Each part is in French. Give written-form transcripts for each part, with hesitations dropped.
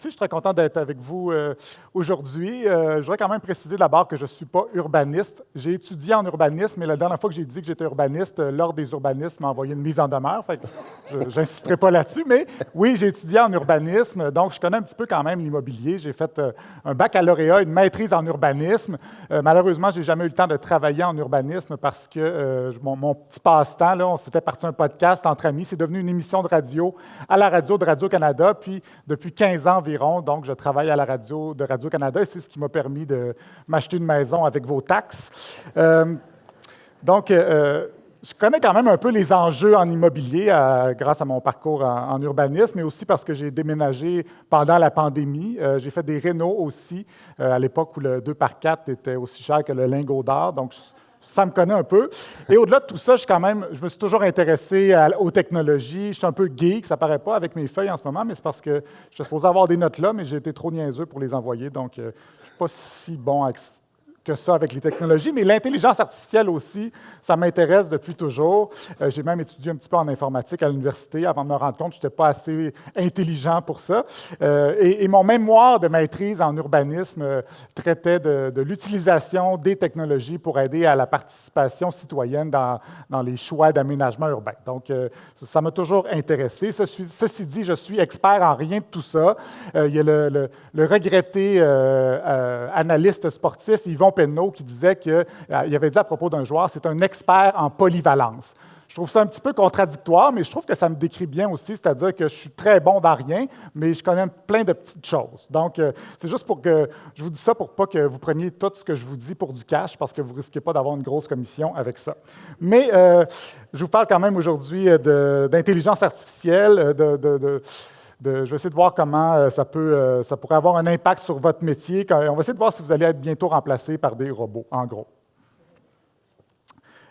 merci. Je suis très content d'être avec vous aujourd'hui. Je voudrais quand même préciser d'abord que je ne suis pas urbaniste. J'ai étudié en urbanisme, mais la dernière fois que j'ai dit que j'étais urbaniste, l'Ordre des urbanistes m'a envoyé une mise en demeure. Fait que je n'insisterai pas là-dessus. Mais oui, j'ai étudié en urbanisme, donc je connais un petit peu quand même l'immobilier. J'ai fait un baccalauréat, une maîtrise en urbanisme. Malheureusement, je n'ai jamais eu le temps de travailler en urbanisme parce que mon petit passe-temps, là, on s'était parti un podcast entre amis. C'est devenu une émission de radio à la radio de Radio-Canada. Puis, depuis 15 ans environ, donc, je travaille à la radio de Radio-Canada et c'est ce qui m'a permis de m'acheter une maison avec vos taxes. Je connais quand même un peu les enjeux en immobilier grâce à mon parcours en urbanisme, mais aussi parce que j'ai déménagé pendant la pandémie. J'ai fait des rénaux aussi, à l'époque où le 2x4 était aussi cher que le lingot d'or. Donc, ça me connaît un peu. Et au-delà de tout ça, je me suis toujours intéressé aux technologies. Je suis un peu geek, ça ne paraît pas avec mes feuilles en ce moment, mais c'est parce que je suis supposé avoir des notes là, mais j'ai été trop niaiseux pour les envoyer. Donc, je ne suis pas si bon que ça avec les technologies, mais l'intelligence artificielle aussi, ça m'intéresse depuis toujours. J'ai même étudié un petit peu en informatique à l'université avant de me rendre compte que je n'étais pas assez intelligent pour ça. Et mon mémoire de maîtrise en urbanisme traitait de l'utilisation des technologies pour aider à la participation citoyenne dans les choix d'aménagement urbain. Donc, ça m'a toujours intéressé. Ceci dit, je suis expert en rien de tout ça. Il y a le regretté analyste sportif, Yvon Penneau, qui disait qu'il avait dit à propos d'un joueur, c'est un expert en polyvalence. Je trouve ça un petit peu contradictoire, mais je trouve que ça me décrit bien aussi, c'est-à-dire que je suis très bon dans rien, mais je connais plein de petites choses. Donc, c'est juste pour que je vous dis ça pour pas que vous preniez tout ce que je vous dis pour du cash, parce que vous ne risquez pas d'avoir une grosse commission avec ça. Mais je vous parle quand même aujourd'hui d'intelligence artificielle, je vais essayer de voir comment ça pourrait avoir un impact sur votre métier. On va essayer de voir si vous allez être bientôt remplacé par des robots, en gros.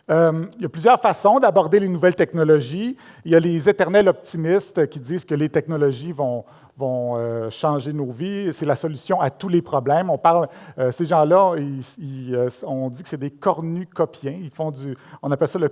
Il y a plusieurs façons d'aborder les nouvelles technologies. Il y a les éternels optimistes qui disent que les technologies vont changer nos vies. C'est la solution à tous les problèmes. Ces gens-là, on dit que c'est des cornucopiens. On appelle ça le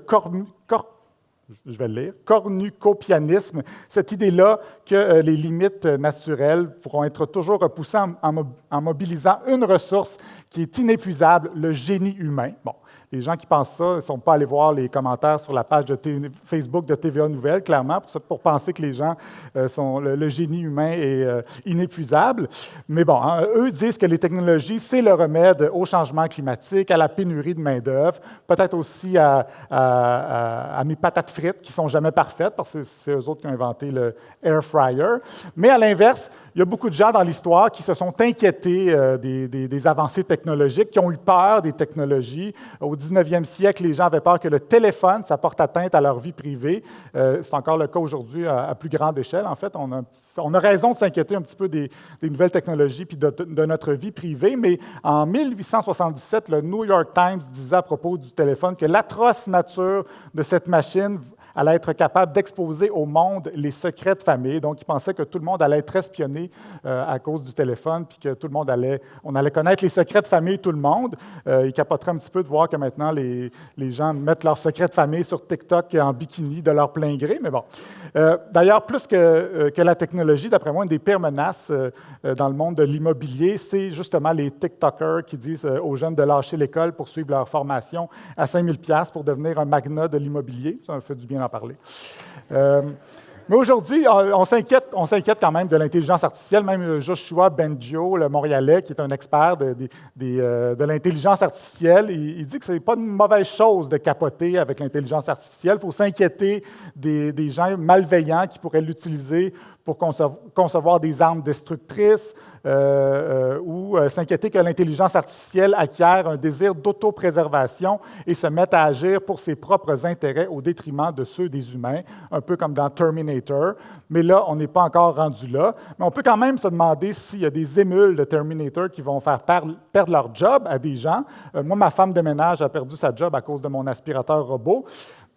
cornucopianisme, cette idée-là que les limites naturelles pourront être toujours repoussées en mobilisant une ressource qui est inépuisable, le génie humain. Bon, les gens qui pensent ça ne sont pas allés voir les commentaires sur la page de Facebook de TVA Nouvelles, clairement, pour penser que les gens le génie humain est inépuisable. Mais bon, eux disent que les technologies, c'est le remède au changement climatique, à la pénurie de main-d'œuvre, peut-être aussi à mes patates frites qui ne sont jamais parfaites, parce que c'est eux autres qui ont inventé le air fryer. Mais à l'inverse, il y a beaucoup de gens dans l'histoire qui se sont inquiétés des avancées technologiques, qui ont eu peur des technologies. Au 19e siècle, les gens avaient peur que le téléphone, ça porte atteinte à leur vie privée. C'est encore le cas aujourd'hui à plus grande échelle. En fait, on a raison de s'inquiéter un petit peu des nouvelles technologies puis de notre vie privée. Mais en 1877, le New York Times disait à propos du téléphone que l'atroce nature de cette machine allait être capable d'exposer au monde les secrets de famille. Donc, il pensait que tout le monde allait être espionné à cause du téléphone, puis que on allait connaître les secrets de famille, tout le monde. Il capoterait un petit peu de voir que maintenant, les gens mettent leurs secrets de famille sur TikTok en bikini de leur plein gré, mais bon. D'ailleurs, plus que la technologie, d'après moi, une des pires menaces dans le monde de l'immobilier, c'est justement les TikTokers qui disent aux jeunes de lâcher l'école pour suivre leur formation à 5 000 $ pour devenir un magnat de l'immobilier. Ça me fait du bien d'en parler. Mais aujourd'hui, on s'inquiète quand même de l'intelligence artificielle. Même Joshua Bengio, le Montréalais, qui est un expert de l'intelligence artificielle, il dit que ce n'est pas une mauvaise chose de capoter avec l'intelligence artificielle. Il faut s'inquiéter des gens malveillants qui pourraient l'utiliser pour concevoir des armes destructrices ou s'inquiéter que l'intelligence artificielle acquiert un désir d'autopréservation et se mette à agir pour ses propres intérêts au détriment de ceux des humains, un peu comme dans Terminator. Mais là, on n'est pas encore rendu là. Mais on peut quand même se demander s'il y a des émules de Terminator qui vont faire perdre leur job à des gens. Moi, ma femme de ménage a perdu sa job à cause de mon aspirateur robot.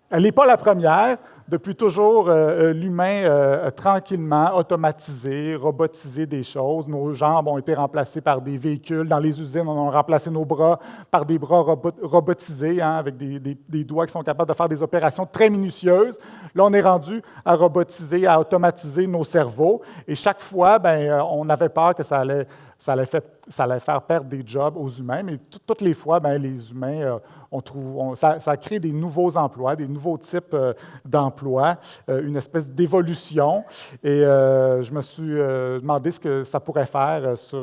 Elle n'est pas la première. Depuis toujours, l'humain, tranquillement, automatisé, robotisé des choses. Nos jambes ont été remplacées par des véhicules. Dans les usines, on a remplacé nos bras par des bras robotisés, hein, avec des doigts qui sont capables de faire des opérations très minutieuses. Là, on est rendu à robotiser, à automatiser nos cerveaux. Et chaque fois, on avait peur que ça allait faire perdre des jobs aux humains, mais toutes les fois, les humains, ça crée des nouveaux emplois, des nouveaux types d'emplois, une espèce d'évolution. Et je me suis demandé ce que ça pourrait faire sur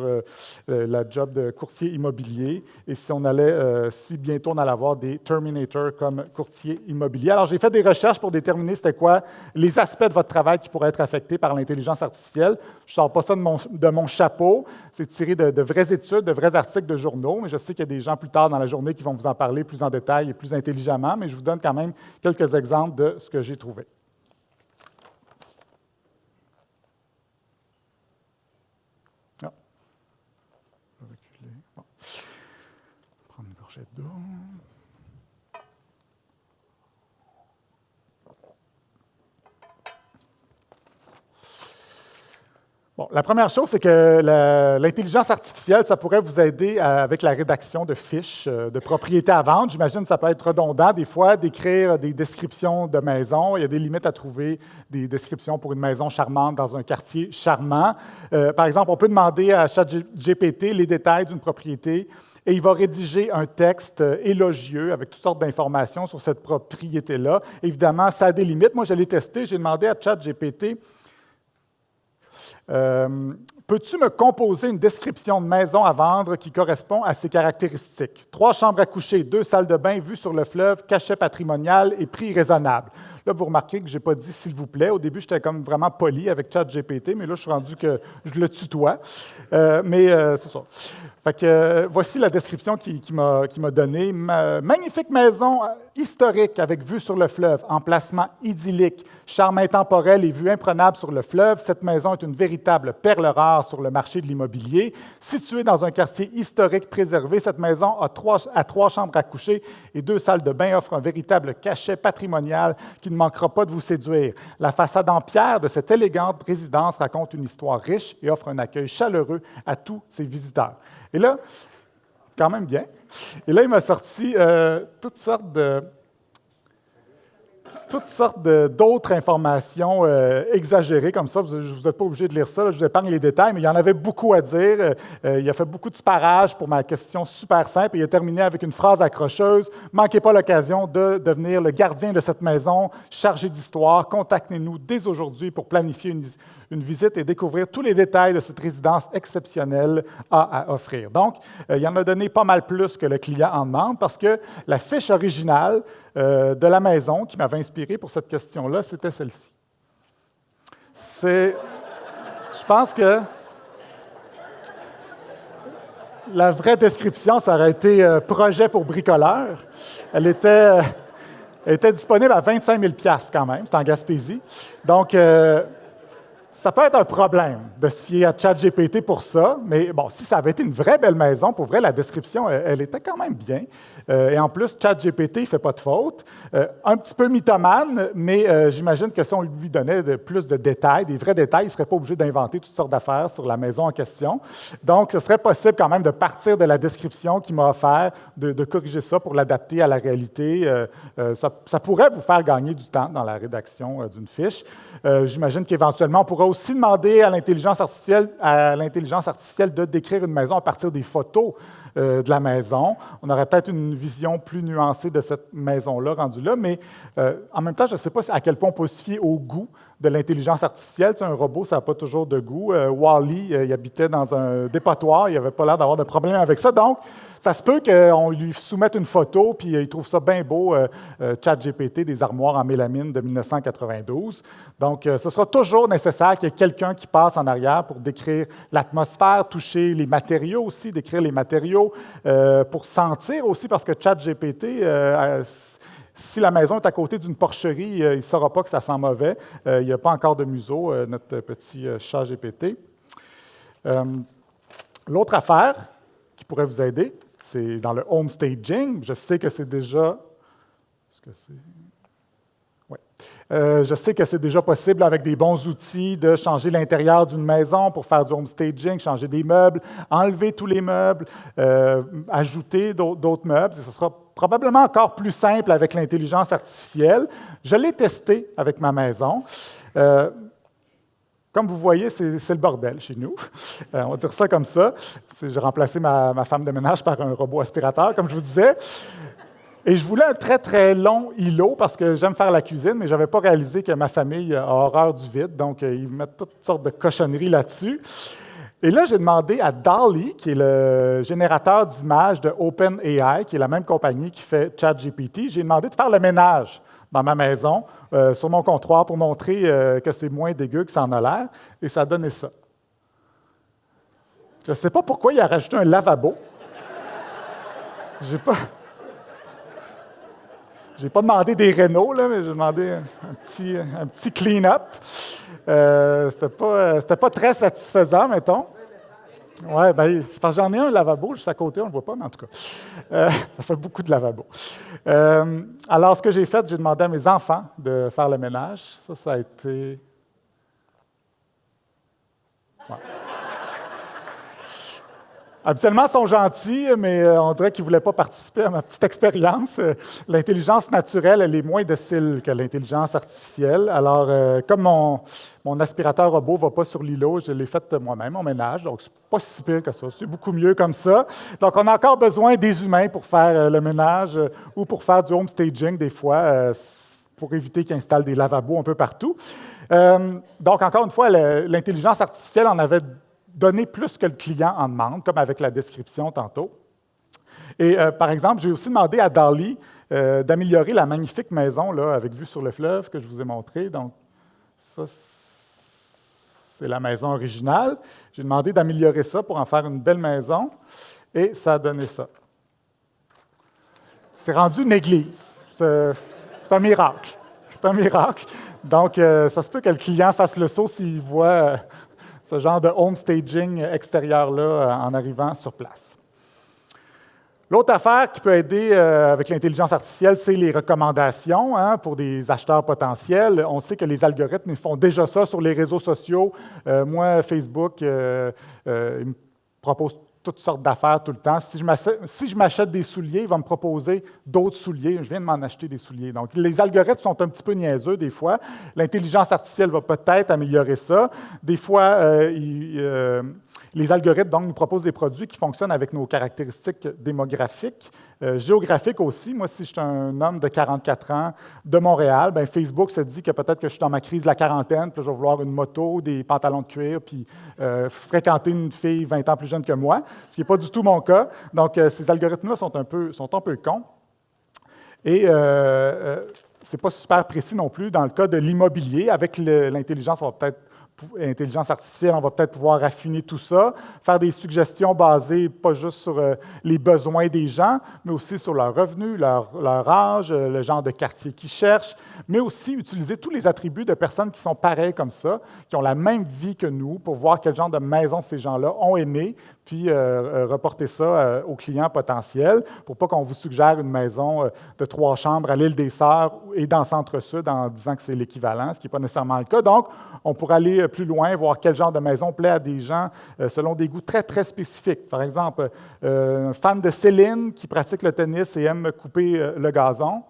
la job de courtier immobilier et si bientôt on allait avoir des Terminators comme courtier immobilier. Alors, j'ai fait des recherches pour déterminer c'était quoi les aspects de votre travail qui pourraient être affectés par l'intelligence artificielle. Je ne sors pas ça de mon chapeau, c'est tiré de vraies études, de vrais articles de journaux, mais je sais qu'il y a des gens plus tard dans la journée qui vont vous en parler plus en détail et plus intelligemment, mais je vous donne quand même quelques exemples de ce que j'ai trouvé. Ah. Je vais reculer. Bon. Prendre une gorgée d'eau. Bon, la première chose, c'est que l'intelligence artificielle, ça pourrait vous aider avec la rédaction de fiches de propriété à vendre. J'imagine que ça peut être redondant des fois d'écrire des descriptions de maisons. Il y a des limites à trouver des descriptions pour une maison charmante dans un quartier charmant. Par exemple, on peut demander à ChatGPT les détails d'une propriété et il va rédiger un texte élogieux avec toutes sortes d'informations sur cette propriété-là. Évidemment, ça a des limites. Moi, je l'ai testé. J'ai demandé à ChatGPT peux-tu me composer une description de maison à vendre qui correspond à ces caractéristiques? 3 chambres à coucher, 2 salles de bain, vue sur le fleuve, cachet patrimonial et prix raisonnable. Là, vous remarquez que je n'ai pas dit « s'il vous plaît ». Au début, j'étais comme vraiment poli avec ChatGPT, mais là, je suis rendu que je le tutoie. C'est ça. Fait que, voici la description qu'il m'a donnée. Magnifique maison historique avec vue sur le fleuve, emplacement idyllique, charme intemporel et vue imprenable sur le fleuve. Cette maison est une véritable perle rare sur le marché de l'immobilier. Située dans un quartier historique préservé, cette maison a 3 chambres à coucher et 2 salles de bain offre un véritable cachet patrimonial qui ne manquera pas de vous séduire. La façade en pierre de cette élégante résidence raconte une histoire riche et offre un accueil chaleureux à tous ses visiteurs. Et là, quand même bien. Et là, il m'a sorti toutes sortes d'autres informations exagérées comme ça. Je ne vous êtes pas obligé de lire ça, là, je vous épargne les détails, mais il y en avait beaucoup à dire. Il a fait beaucoup de sparage pour ma question super simple et il a terminé avec une phrase accrocheuse. « Manquez pas l'occasion de devenir le gardien de cette maison chargée d'histoire. Contactez-nous dès aujourd'hui pour planifier une visite et découvrir tous les détails de cette résidence exceptionnelle à offrir. » Donc, il en a donné pas mal plus que le client en demande parce que la fiche originale de la maison qui m'avait inspiré pour cette question-là, c'était celle-ci. Je pense que la vraie description, ça aurait été projet pour bricoleur. Elle était disponible à 25 000 $ quand même, c'est en Gaspésie. Donc, ça peut être un problème de se fier à ChatGPT pour ça, mais bon, si ça avait été une vraie belle maison, pour vrai, la description, elle était quand même bien. Et en plus, ChatGPT, il ne fait pas de faute. Un petit peu mythomane, mais j'imagine que si on lui donnait plus de détails, des vrais détails, il ne serait pas obligé d'inventer toutes sortes d'affaires sur la maison en question. Donc, ce serait possible quand même de partir de la description qu'il m'a offert, de corriger ça pour l'adapter à la réalité. Ça pourrait vous faire gagner du temps dans la rédaction d'une fiche. J'imagine qu'éventuellement, on pourrait aussi demander à l'intelligence artificielle de décrire une maison à partir des photos de la maison. On aurait peut-être une vision plus nuancée de cette maison-là, rendue là, mais en même temps, je ne sais pas à quel point on peut se fier au goût de l'intelligence artificielle. Tu sais, un robot, ça n'a pas toujours de goût. Wall-E, il habitait dans un dépotoir, il n'avait pas l'air d'avoir de problème avec ça. Donc, ça se peut qu'on lui soumette une photo, puis il trouve ça bien beau, ChatGPT, des armoires en mélamine de 1992. Donc, ce sera toujours nécessaire qu'il y ait quelqu'un qui passe en arrière pour décrire l'atmosphère, toucher les matériaux aussi, décrire les matériaux, pour sentir aussi, parce que ChatGPT, si la maison est à côté d'une porcherie, il ne saura pas que ça sent mauvais. Il n'y a pas encore de museau, notre petit chat GPT. L'autre affaire qui pourrait vous aider, c'est dans le home staging. Je sais que c'est déjà... Est-ce que c'est... Oui. Je sais que c'est déjà possible avec des bons outils de changer l'intérieur d'une maison pour faire du home staging, changer des meubles, enlever tous les meubles, ajouter d'autres meubles. Et ce sera probablement encore plus simple avec l'intelligence artificielle. Je l'ai testé avec ma maison. Comme vous voyez, c'est le bordel chez nous. On va dire ça comme ça. J'ai remplacé ma femme de ménage par un robot aspirateur, comme je vous disais. Et je voulais un très, très long îlot parce que j'aime faire la cuisine, mais je n'avais pas réalisé que ma famille a horreur du vide. Donc, ils mettent toutes sortes de cochonneries là-dessus. Et là, j'ai demandé à DALL-E, qui est le générateur d'images de OpenAI, qui est la même compagnie qui fait ChatGPT, j'ai demandé de faire le ménage dans ma maison, sur mon comptoir, pour montrer que c'est moins dégueu que ça en a l'air. Et ça a donné ça. Je ne sais pas pourquoi il a rajouté un lavabo. J'ai pas demandé des rénaux, là, mais j'ai demandé un petit clean-up. C'était pas très satisfaisant, mettons. Oui, bien, j'en ai un lavabo juste à côté, on ne le voit pas, mais en tout cas, ça fait beaucoup de lavabo. Alors, ce que j'ai fait, j'ai demandé à mes enfants de faire le ménage. Ça a été... Ouais. Habituellement, ils sont gentils, mais on dirait qu'ils ne voulaient pas participer à ma petite expérience. L'intelligence naturelle, elle est moins docile que l'intelligence artificielle. Alors, comme mon aspirateur robot ne va pas sur l'îlot, je l'ai fait moi-même, mon ménage. Donc, ce n'est pas si pire que ça. C'est beaucoup mieux comme ça. Donc, on a encore besoin des humains pour faire le ménage ou pour faire du home staging des fois, pour éviter qu'ils installent des lavabos un peu partout. Donc, encore une fois, l'intelligence artificielle en avait donner plus que le client en demande, comme avec la description tantôt. Et par exemple, j'ai aussi demandé à DALL-E d'améliorer la magnifique maison là, avec vue sur le fleuve que je vous ai montré. Donc, ça, c'est la maison originale. J'ai demandé d'améliorer ça pour en faire une belle maison, et ça a donné ça. C'est rendu une église. C'est un miracle. C'est un miracle. Donc, ça se peut que le client fasse le saut s'il voit ce genre de home staging extérieur-là en arrivant sur place. L'autre affaire qui peut aider avec l'intelligence artificielle, c'est les recommandations pour des acheteurs potentiels. On sait que les algorithmes font déjà ça sur les réseaux sociaux. Moi, Facebook, il me propose toutes sortes d'affaires tout le temps. Si je m'achète des souliers, il va me proposer d'autres souliers. Je viens de m'en acheter des souliers. Donc, les algorithmes sont un petit peu niaiseux des fois. L'intelligence artificielle va peut-être améliorer ça. Des fois, les algorithmes donc, nous proposent des produits qui fonctionnent avec nos caractéristiques démographiques, géographiques aussi. Moi, si je suis un homme de 44 ans de Montréal, bien, Facebook se dit que peut-être que je suis dans ma crise de la quarantaine, puis je vais vouloir une moto, des pantalons de cuir, puis fréquenter une fille 20 ans plus jeune que moi, ce qui n'est pas du tout mon cas. Donc, ces algorithmes-là sont un peu cons. Et ce n'est pas super précis non plus dans le cas de l'immobilier. Avec l'intelligence, intelligence artificielle, on va peut-être pouvoir raffiner tout ça, faire des suggestions basées pas juste sur les besoins des gens, mais aussi sur leurs revenus, leur âge, le genre de quartier qu'ils cherchent, mais aussi utiliser tous les attributs de personnes qui sont pareilles comme ça, qui ont la même vie que nous, pour voir quel genre de maison ces gens-là ont aimé, puis reporter ça aux clients potentiels, pour pas qu'on vous suggère une maison de 3 chambres à l'île des Sœurs et dans le Centre-Sud en disant que c'est l'équivalent, ce qui n'est pas nécessairement le cas. Donc, on pourrait aller plus loin, voir quel genre de maison plaît à des gens selon des goûts très, très spécifiques. Par exemple, un fan de Céline qui pratique le tennis et aime couper le gazon.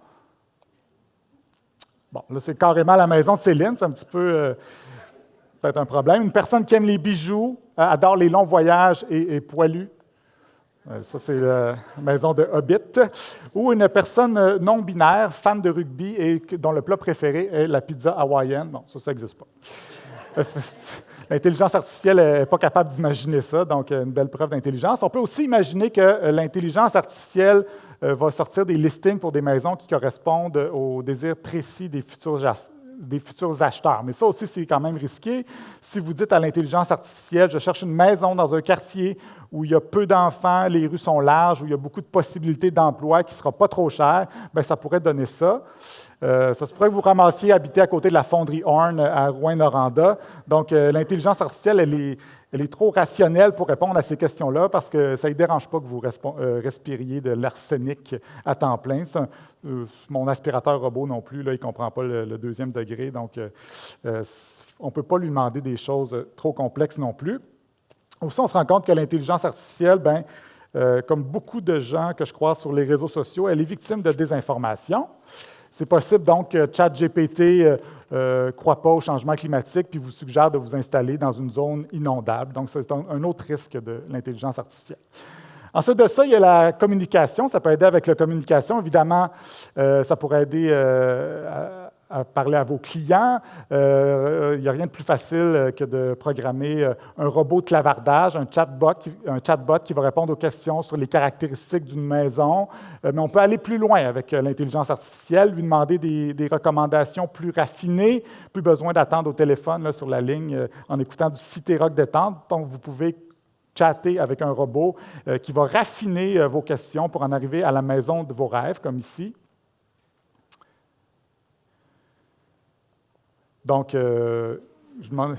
Bon, là, c'est carrément la maison de Céline, c'est un petit peu peut-être un problème. Une personne qui aime les bijoux, adore les longs voyages et poilus. Ça, c'est la maison de Hobbit. Ou une personne non-binaire, fan de rugby et dont le plat préféré est la pizza hawaïenne. Bon, ça n'existe pas. L'intelligence artificielle n'est pas capable d'imaginer ça, donc une belle preuve d'intelligence. On peut aussi imaginer que l'intelligence artificielle va sortir des listings pour des maisons qui correspondent aux désirs précis des futurs acheteurs. Mais ça aussi, c'est quand même risqué. Si vous dites à l'intelligence artificielle, je cherche une maison dans un quartier où il y a peu d'enfants, les rues sont larges, où il y a beaucoup de possibilités d'emploi qui ne sera pas trop cher, bien, ça pourrait donner ça. Ça se pourrait que vous ramassiez habiter à côté de la fonderie Horn à Rouyn-Noranda. Donc, l'intelligence artificielle, Elle est trop rationnelle pour répondre à ces questions-là parce que ça ne lui dérange pas que vous respiriez de l'arsenic à temps plein. Mon aspirateur robot non plus, là, il ne comprend pas le deuxième degré, donc on ne peut pas lui demander des choses trop complexes non plus. Aussi, on se rend compte que l'intelligence artificielle, comme beaucoup de gens que je croise sur les réseaux sociaux, elle est victime de désinformation. C'est possible donc que ChatGPT ne croit pas au changement climatique puis vous suggère de vous installer dans une zone inondable. Donc, c'est un autre risque de l'intelligence artificielle. Ensuite de ça, il y a la communication. Ça peut aider avec la communication. Évidemment, ça pourrait aider à parler à vos clients. Il n'y a rien de plus facile que de programmer un robot de clavardage, un chatbot qui va répondre aux questions sur les caractéristiques d'une maison. Mais on peut aller plus loin avec l'intelligence artificielle, lui demander des recommandations plus raffinées, plus besoin d'attendre au téléphone là, sur la ligne en écoutant du Citeroc détente. Donc, vous pouvez chatter avec un robot qui va raffiner vos questions pour en arriver à la maison de vos rêves, comme ici. Donc, je demande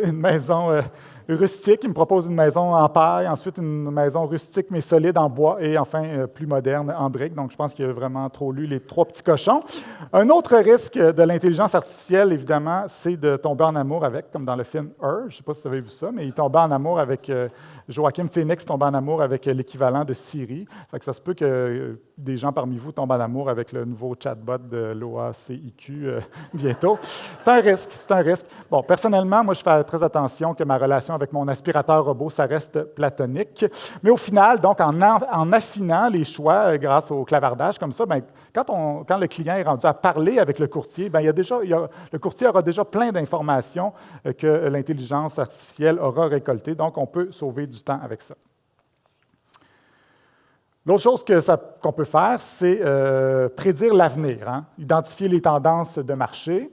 une maison rustique. Il me propose une maison en paille, ensuite une maison rustique mais solide en bois et enfin plus moderne en briques. Donc, je pense qu'il a vraiment trop lu les trois petits cochons. Un autre risque de l'intelligence artificielle, évidemment, c'est de tomber en amour avec, comme dans le film Her. Je ne sais pas si vous avez vu ça, mais il tombait en amour avec Joaquin Phoenix, tombe en amour avec l'équivalent de Siri. Fait que ça se peut que des gens parmi vous tombent en amour avec le nouveau chatbot de l'OACIQ bientôt. C'est un risque. Bon, personnellement, moi, je fais très attention que ma relation avec mon aspirateur robot, ça reste platonique. Mais au final, donc, en affinant les choix grâce au clavardage comme ça, quand le client est rendu à parler avec le courtier, le courtier aura déjà plein d'informations que l'intelligence artificielle aura récoltées. Donc, on peut sauver du temps avec ça. L'autre chose qu'on peut faire, c'est prédire l'avenir, identifier les tendances de marché,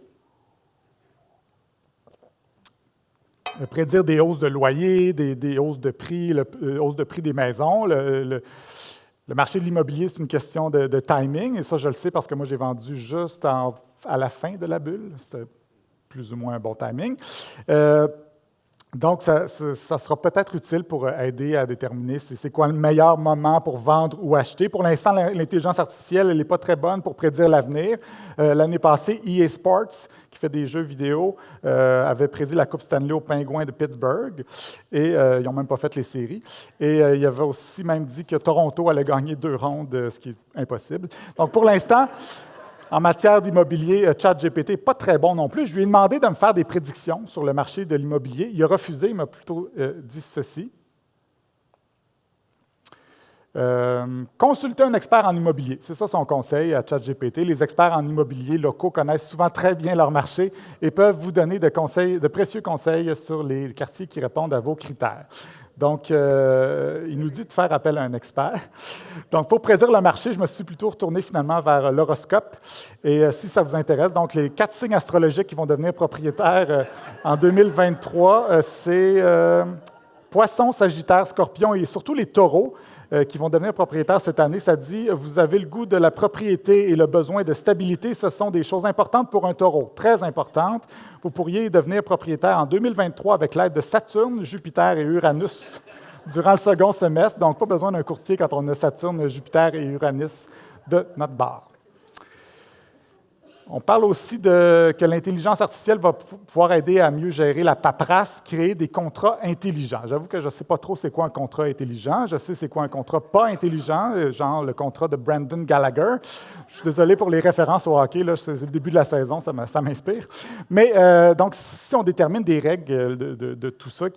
prédire des hausses de loyer, des hausses de prix, hausse de prix des maisons. Le marché de l'immobilier, c'est une question de timing, et ça, je le sais parce que moi, j'ai vendu juste à la fin de la bulle. C'était plus ou moins un bon timing. Donc, ça sera peut-être utile pour aider à déterminer c'est quoi le meilleur moment pour vendre ou acheter. Pour l'instant, l'intelligence artificielle, elle n'est pas très bonne pour prédire l'avenir. L'année passée, EA Sports, qui fait des jeux vidéo, avait prédit la Coupe Stanley aux Pingouins de Pittsburgh, et ils n'ont même pas fait les séries. Et il avait aussi même dit que Toronto allait gagner 2 rondes, ce qui est impossible. Donc, pour l'instant, en matière d'immobilier, ChatGPT n'est pas très bon non plus. Je lui ai demandé de me faire des prédictions sur le marché de l'immobilier. Il a refusé, il m'a plutôt dit ceci. Consultez un expert en immobilier. C'est ça son conseil à ChatGPT. Les experts en immobilier locaux connaissent souvent très bien leur marché et peuvent vous donner de précieux conseils sur les quartiers qui répondent à vos critères. Donc, il nous dit de faire appel à un expert. Donc, pour prédire le marché, je me suis plutôt retourné finalement vers l'horoscope. Et si ça vous intéresse, donc les 4 signes astrologiques qui vont devenir propriétaires en 2023, c'est Poisson, Sagittaire, Scorpion et surtout les Taureaux qui vont devenir propriétaires cette année. Ça dit, vous avez le goût de la propriété et le besoin de stabilité. Ce sont des choses importantes pour un taureau, très importantes. Vous pourriez devenir propriétaire en 2023 avec l'aide de Saturne, Jupiter et Uranus durant le second semestre. Donc, pas besoin d'un courtier quand on a Saturne, Jupiter et Uranus de notre bord. On parle aussi que l'intelligence artificielle va pouvoir aider à mieux gérer la paperasse, créer des contrats intelligents. J'avoue que je ne sais pas trop c'est quoi un contrat intelligent. Je sais c'est quoi un contrat pas intelligent, genre le contrat de Brandon Gallagher. Je suis désolé pour les références au hockey, là, c'est le début de la saison, ça m'inspire. Mais donc, si on détermine des règles de tout ça,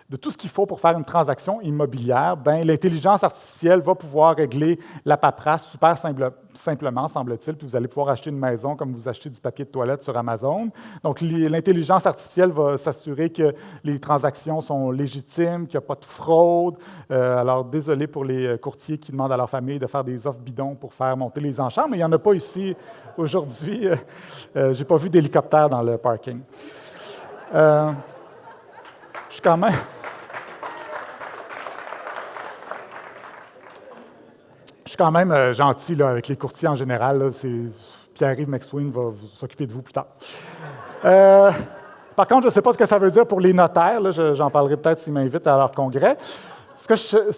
de tout ce qu'il faut pour faire une transaction immobilière, l'intelligence artificielle va pouvoir régler la paperasse super simplement, semble-t-il, puis vous allez pouvoir acheter une maison comme vous achetez du papier de toilette sur Amazon. Donc, l'intelligence artificielle va s'assurer que les transactions sont légitimes, qu'il n'y a pas de fraude. Alors, désolé pour les courtiers qui demandent à leur famille de faire des offres bidons pour faire monter les enchères, mais il n'y en a pas ici aujourd'hui. Je n'ai pas vu d'hélicoptère dans le parking. Je suis quand même... Je suis quand même gentil là, avec les courtiers en général. Pierre-Yves McSween va s'occuper de vous plus tard. Par contre, je ne sais pas ce que ça veut dire pour les notaires. Là, j'en parlerai peut-être s'ils m'invitent à leur congrès. Ce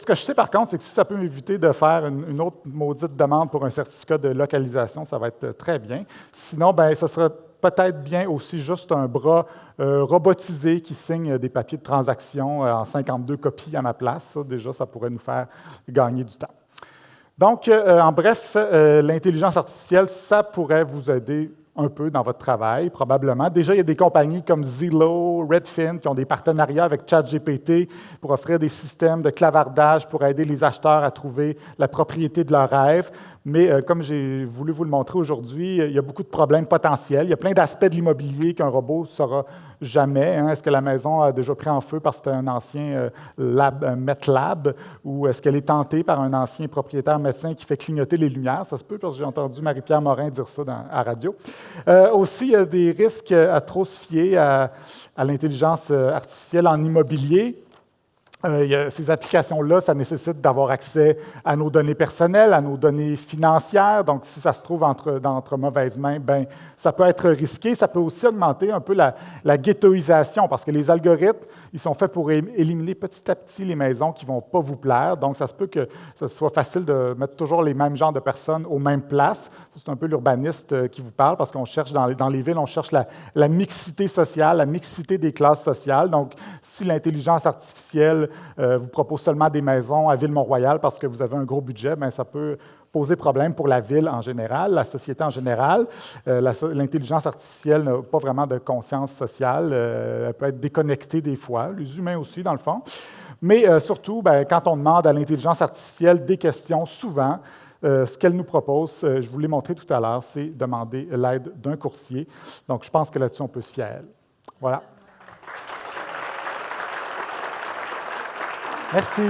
que je sais par contre, c'est que si ça peut m'éviter de faire une autre maudite demande pour un certificat de localisation, ça va être très bien. Sinon, ben, ce serait peut-être bien aussi juste un bras robotisé qui signe des papiers de transaction en 52 copies à ma place. Ça, déjà, ça pourrait nous faire gagner du temps. Donc, en bref, l'intelligence artificielle, ça pourrait vous aider un peu dans votre travail, probablement. Déjà, il y a des compagnies comme Zillow, Redfin qui ont des partenariats avec ChatGPT pour offrir des systèmes de clavardage pour aider les acheteurs à trouver la propriété de leur rêve. Mais comme j'ai voulu vous le montrer aujourd'hui, il y a beaucoup de problèmes potentiels. Il y a plein d'aspects de l'immobilier qu'un robot ne saura jamais. Hein. Est-ce que la maison a déjà pris en feu parce que c'était un ancien MetLab, ou est-ce qu'elle est tentée par un ancien propriétaire médecin qui fait clignoter les lumières? Ça se peut, parce que j'ai entendu Marie-Pierre Morin dire ça à la radio. Aussi, il y a des risques à trop se fier à l'intelligence artificielle en immobilier. Ces applications-là, ça nécessite d'avoir accès à nos données personnelles, à nos données financières. Donc, si ça se trouve entre mauvaises mains, ben, ça peut être risqué. Ça peut aussi augmenter un peu la ghettoisation, parce que les algorithmes, ils sont faits pour éliminer petit à petit les maisons qui ne vont pas vous plaire. Donc, ça se peut que ce soit facile de mettre toujours les mêmes genres de personnes aux mêmes places. C'est un peu l'urbaniste qui vous parle, parce qu'on cherche dans les villes, on cherche la mixité sociale, la mixité des classes sociales. Donc, si l'intelligence artificielle vous propose seulement des maisons à Ville-Mont-Royal parce que vous avez un gros budget, bien, ça peut poser problème pour la ville en général, la société en général. L'intelligence artificielle n'a pas vraiment de conscience sociale. Elle peut être déconnectée des fois, les humains aussi, dans le fond. Mais surtout, bien, quand on demande à l'intelligence artificielle des questions, souvent, ce qu'elle nous propose, je vous l'ai montré tout à l'heure, c'est demander l'aide d'un courtier. Donc, je pense que là-dessus, on peut se fier à elle. Voilà. Merci.